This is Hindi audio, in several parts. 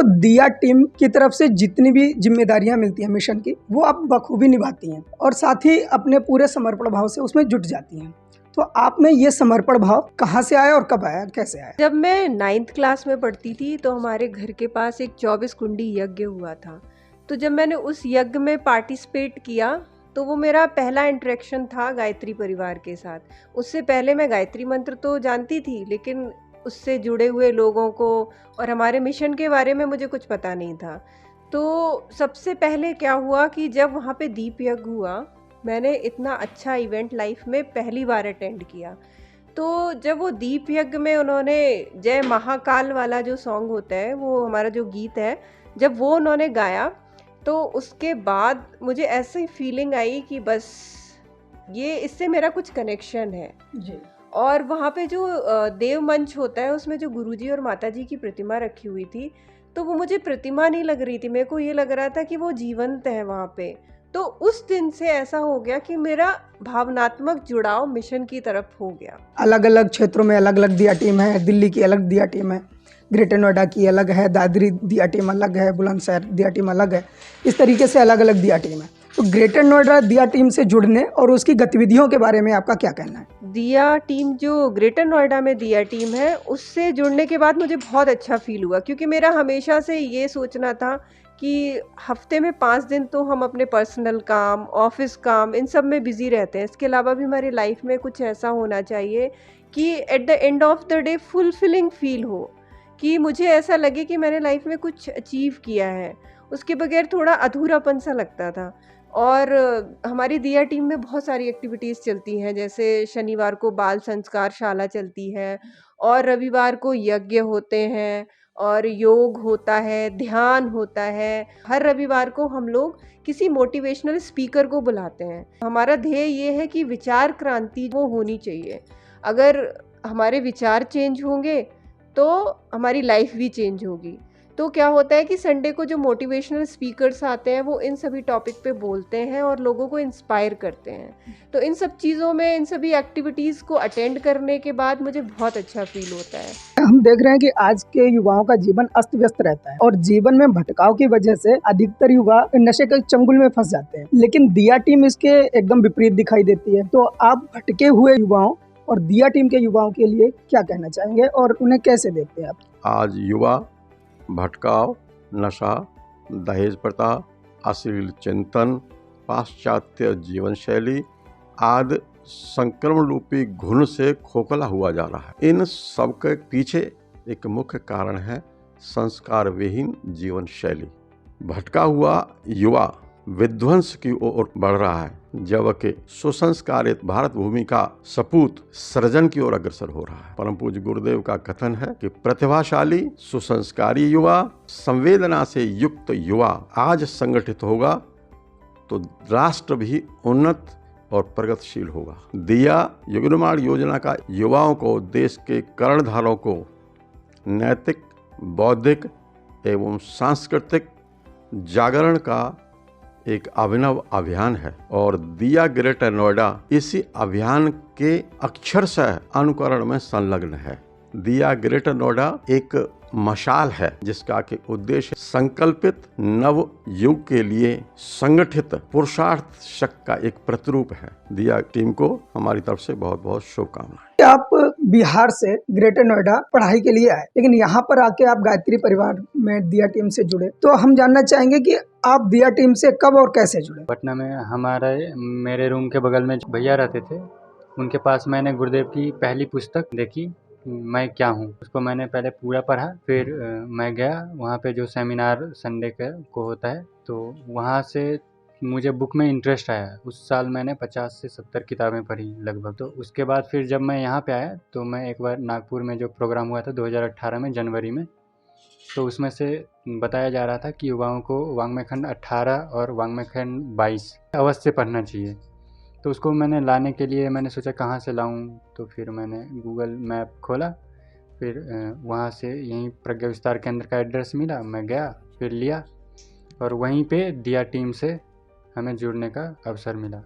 दिया टीम की तरफ से जितनी भी जिम्मेदारियां मिलती हैं मिशन की, वो आप बखूबी निभाती हैं और साथ ही अपने पूरे समर्पण भाव से उसमें जुट जाती हैं। तो आप में ये समर्पण भाव कहाँ से आया और कब आया, कैसे आया? जब मैं 9th क्लास में पढ़ती थी तो हमारे घर के पास एक 24 कुंडी यज्ञ हुआ था। तो जब मैंने उस यज्ञ में पार्टिसिपेट किया तो वो मेरा पहला इंटरेक्शन था गायत्री परिवार के साथ। उससे पहले मैं गायत्री मंत्र तो जानती थी, लेकिन उससे जुड़े हुए लोगों को और हमारे मिशन के बारे में मुझे कुछ पता नहीं था। तो सबसे पहले क्या हुआ कि जब वहाँ पे दीप यज्ञ हुआ, मैंने इतना अच्छा इवेंट लाइफ में पहली बार अटेंड किया। तो जब वो दीप यज्ञ में उन्होंने जय महाकाल वाला जो सॉन्ग होता है, वो हमारा जो गीत है, जब वो उन्होंने गाया तो उसके बाद मुझे ऐसी फीलिंग आई कि बस ये इससे मेरा कुछ कनेक्शन है जी। और वहाँ पे जो देव मंच होता है उसमें जो गुरुजी और माताजी की प्रतिमा रखी हुई थी, तो वो मुझे प्रतिमा नहीं लग रही थी, मेरे को ये लग रहा था कि वो जीवंत है वहाँ पे। तो उस दिन से ऐसा हो गया कि मेरा भावनात्मक जुड़ाव मिशन की तरफ हो गया। अलग अलग क्षेत्रों में अलग अलग दिया टीम है। दिल्ली की अलग दिया टीम है, ग्रेटर नोएडा की अलग है, दादरी दिया टीम अलग है, बुलंदशहर दिया टीम अलग है। इस तरीके से अलग अलग दिया टीम है। तो ग्रेटर नोएडा दिया टीम से जुड़ने और उसकी गतिविधियों के बारे में आपका क्या कहना है? दिया टीम जो ग्रेटर नोएडा में दिया टीम है, उससे जुड़ने के बाद मुझे बहुत अच्छा फील हुआ, क्योंकि मेरा हमेशा से ये सोचना था कि हफ्ते में 5 दिन तो हम अपने पर्सनल काम, ऑफिस काम, इन सब में बिजी रहते हैं। इसके अलावा भी हमारी लाइफ में कुछ ऐसा होना चाहिए कि at the end of the day fulfilling feel हो, कि मुझे ऐसा लगे कि मैंने लाइफ में कुछ अचीव किया है। उसके बगैर थोड़ा अधूरापन सा लगता था। और हमारी दिया टीम में बहुत सारी एक्टिविटीज़ चलती हैं, जैसे शनिवार को बाल संस्कार शाला चलती है और रविवार को यज्ञ होते हैं और योग होता है, ध्यान होता है। हर रविवार को हम लोग किसी मोटिवेशनल स्पीकर को बुलाते हैं। हमारा ध्येय ये है कि विचार क्रांति वो होनी चाहिए। अगर हमारे विचार चेंज होंगे तो हमारी लाइफ भी चेंज होगी। तो क्या होता है कि संडे को जो मोटिवेशनल स्पीकर्स आते हैं वो इन सभी टॉपिक पे बोलते हैं और लोगों को इंस्पायर करते हैं। तो इन सब चीज़ों में, इन सभी एक्टिविटीज़ को अटेंड करने के बाद मुझे बहुत अच्छा फील होता है। हम देख रहे हैं कि आज के युवाओं का जीवन अस्त व्यस्त रहता है और जीवन में भटकाव की वजह से अधिकतर युवा नशे के चंगुल में फंस जाते हैं, लेकिन दिया टीम इसके एकदम विपरीत दिखाई देती है। तो आप भटके हुए युवाओं और दिया टीम के युवाओं के लिए क्या कहना चाहेंगे और उन्हें कैसे देखते हैं आप? आज युवा भटकाव, नशा, दहेज प्रथा, अश्लील चिंतन, पाश्चात्य जीवन शैली आदि संक्रमण रूपी घुन से खोखला हुआ जा रहा है। इन सब के पीछे एक मुख्य कारण है संस्कार विहीन जीवन शैली। भटका हुआ युवा विध्वंस की ओर बढ़ रहा है, जबकि सुसंस्कारित भारत भूमि का सपूत सृजन की ओर अग्रसर हो रहा है। परम पूज्य गुरुदेव का कथन है कि प्रतिभाशाली सुसंस्कारी युवा, संवेदना से युक्त युवा आज संगठित होगा तो राष्ट्र भी उन्नत और प्रगतिशील होगा। दिया युग निर्माण योजना का युवाओं को, देश के कर्णधारों को नैतिक, बौद्धिक एवं सांस्कृतिक जागरण का एक अभिनव अभियान है और दिया ग्रेटर नोएडा इसी अभियान के अक्षरशः अनुकरण में संलग्न है। दिया ग्रेटर नोएडा एक मशाल है जिसका कि उद्देश्य संकल्पित नव युग के लिए संगठित पुरुषार्थ शक्ति का एक प्रतिरूप है। दिया टीम को हमारी तरफ से बहुत बहुत शुभकामनाएं। आप बिहार से ग्रेटर नोएडा पढ़ाई के लिए आए, लेकिन यहाँ पर आके आप गायत्री परिवार में दिया टीम से जुड़े, तो हम जानना चाहेंगे कि आप दिया टीम से कब और कैसे जुड़े? पटना में मेरे रूम के बगल में भैया रहते थे, उनके पास मैंने गुरुदेव की पहली पुस्तक देखी, मैं क्या हूँ। उसको मैंने पहले पूरा पढ़ा, फिर मैं गया वहाँ पे जो सेमिनार संडे को होता है, तो वहाँ से मुझे बुक में इंटरेस्ट आया। उस साल मैंने 50 से 70 किताबें पढ़ी लगभग। तो उसके बाद फिर जब मैं यहाँ पे आया तो मैं एक बार नागपुर में जो प्रोग्राम हुआ था 2018 में जनवरी में, तो उसमें से बताया जा रहा था कि युवाओं को वाङ्मय खंड 18 और वाङ्मय खंड 22 अवश्य पढ़ना चाहिए। तो उसको मैंने लाने के लिए मैंने सोचा कहाँ से लाऊं, तो फिर मैंने गूगल मैप खोला, फिर वहाँ से यहीं प्रज्ञा विस्तार केंद्र का एड्रेस मिला, मैं गया, फिर लिया और वहीं पे दिया टीम से हमें जुड़ने का अवसर मिला।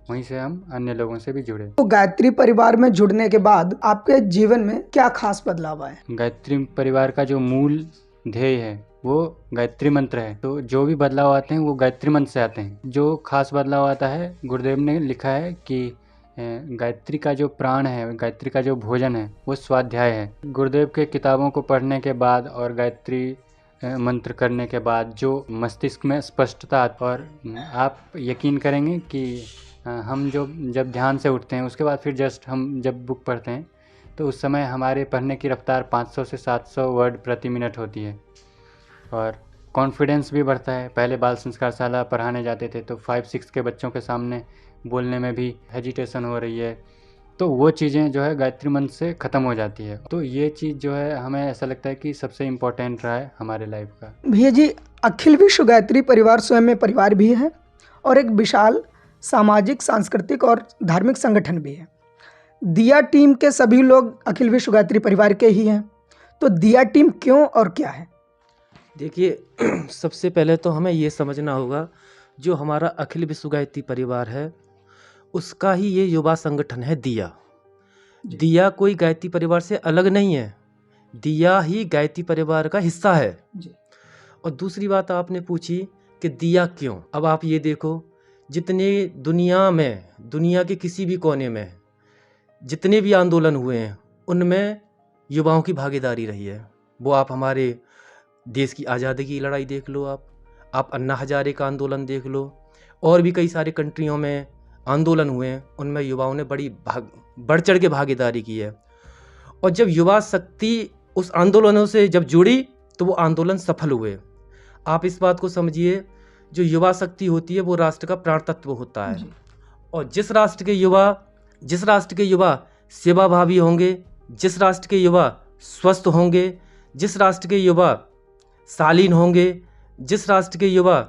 वहीं से हम अन्य लोगों से भी जुड़े। तो गायत्री परिवार में जुड़ने के बाद आपके जीवन में क्या खास बदलाव आए? गायत्री परिवार का जो मूल ध्येय है वो गायत्री मंत्र है। तो जो भी बदलाव आते हैं वो गायत्री मंत्र से आते हैं। जो खास बदलाव आता है, गुरुदेव ने लिखा है कि गायत्री का जो प्राण है, गायत्री का जो भोजन है वो स्वाध्याय है। गुरुदेव के किताबों को पढ़ने के बाद और गायत्री मंत्र करने के बाद जो मस्तिष्क में स्पष्टता, और आप यकीन करेंगे कि हम जब ध्यान से उठते हैं उसके बाद फिर जस्ट हम जब बुक पढ़ते हैं तो उस समय हमारे पढ़ने की रफ्तार 500 से 700 वर्ड प्रति मिनट होती है और कॉन्फिडेंस भी बढ़ता है। पहले बाल संस्कार शाला पढ़ाने जाते थे तो 5-6 के बच्चों के सामने बोलने में भी हेजिटेशन हो रही है, तो वो चीज़ें जो है गायत्री मंत्र से ख़त्म हो जाती है। तो ये चीज़ जो है हमें ऐसा लगता है कि सबसे इम्पोर्टेंट रहा है हमारे लाइफ का। भैया जी, अखिल विश्व गायत्री परिवार स्वयं में परिवार भी है और एक विशाल सामाजिक, सांस्कृतिक और धार्मिक संगठन भी है। दिया टीम के सभी लोग अखिल विश्व गायत्री परिवार के ही हैं, तो दिया टीम क्यों और क्या है? देखिए, सबसे पहले तो हमें ये समझना होगा, जो हमारा अखिल विश्व गायत्री परिवार है उसका ही ये युवा संगठन है दिया। दिया कोई गायत्री परिवार से अलग नहीं है, दिया ही गायत्री परिवार का हिस्सा है जी। और दूसरी बात आपने पूछी कि दिया क्यों। अब आप ये देखो, जितने दुनिया के किसी भी कोने में जितने भी आंदोलन हुए हैं उनमें युवाओं की भागीदारी रही है। वो आप हमारे देश की आज़ादी की लड़ाई देख लो, आप अन्ना हजारे का आंदोलन देख लो, और भी कई सारे कंट्रियों में आंदोलन हुए हैं, उनमें युवाओं ने बढ़ चढ़ के भागीदारी की है। और जब युवा शक्ति उस आंदोलनों से जब जुड़ी तो वो आंदोलन सफल हुए। आप इस बात को समझिए, जो युवा शक्ति होती है वो राष्ट्र का प्राण तत्व होता है। और जिस राष्ट्र के युवा सेवाभावी होंगे, जिस राष्ट्र के युवा स्वस्थ होंगे, जिस राष्ट्र के युवा शालीन होंगे, जिस राष्ट्र के युवा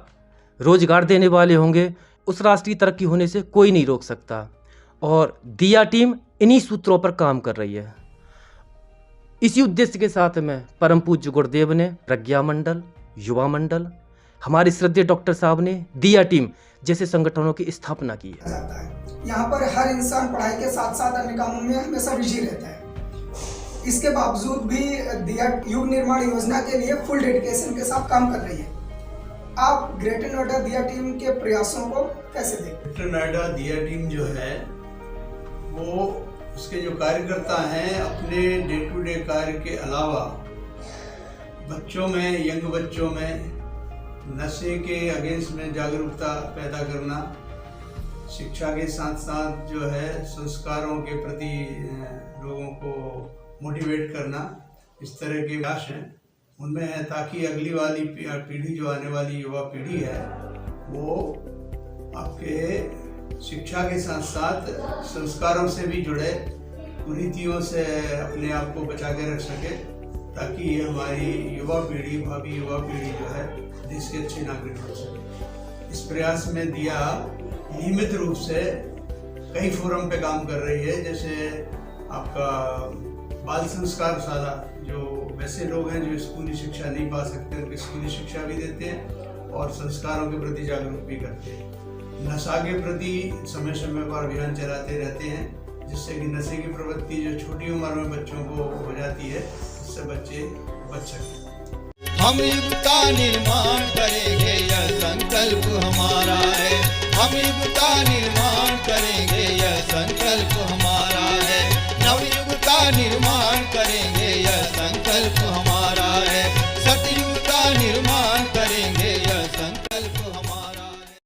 रोजगार देने वाले होंगे, उस राष्ट्र की तरक्की होने से कोई नहीं रोक सकता। और दिया टीम इन्हीं सूत्रों पर काम कर रही है। इसी उद्देश्य के साथ में परम पूज्य गुरुदेव ने प्रज्ञा मंडल, युवा मंडल, हमारे श्रद्धेय डॉक्टर साहब ने दिया टीम जैसे संगठनों की स्थापना की है। यहाँ पर हर इंसान पढ़ाई के साथ साथ अन्य कामों में हमेशा बिजी रहता है। इसके बावजूद भी दिया युग निर्माण योजना के लिए फुल डेडिकेशन के साथ काम कर रही है। आप ग्रेटर नोएडा दिया टीम के प्रयासों को कैसे देखते हैं? ग्रेटर नोएडा दिया टीम जो है वो उसके जो कार्यकर्ता हैं अपने डे टू डे कार्य के अलावा बच्चों में, यंग बच्चों में नशे के अगेंस्ट में जागरूकता पैदा करना, शिक्षा के साथ साथ जो है संस्कारों के प्रति लोगों को मोटिवेट करना, इस तरह के प्रयास हैं उनमें है, ताकि अगली वाली पीढ़ी जो आने वाली युवा पीढ़ी है वो आपके शिक्षा के साथ साथ संस्कारों से भी जुड़े, कुरीतियों से अपने आप को बचा के रख सके, ताकि हमारी युवा पीढ़ी, भावी युवा पीढ़ी जो है देश के अच्छे नागरिक हो सके। इस प्रयास में दिया नियमित रूप से कई फोरम पे काम कर रही है, जैसे आपका बाल संस्कार शाला, जो वैसे लोग हैं जो स्कूली शिक्षा नहीं पा सकते उनकी स्कूली शिक्षा भी देते हैं और संस्कारों के प्रति जागरूक भी करते हैं। नशा के प्रति समय समय पर अभियान चलाते रहते हैं, जिससे कि नशे की प्रवृत्ति जो छोटी उम्र में बच्चों को हो जाती है उससे बच्चे बच सकें। हम युग का निर्माण करेंगे, यह संकल्प हमारा है। हम युग का निर्माण करेंगे, यह संकल्प हमारा है। नवयुग का निर्माण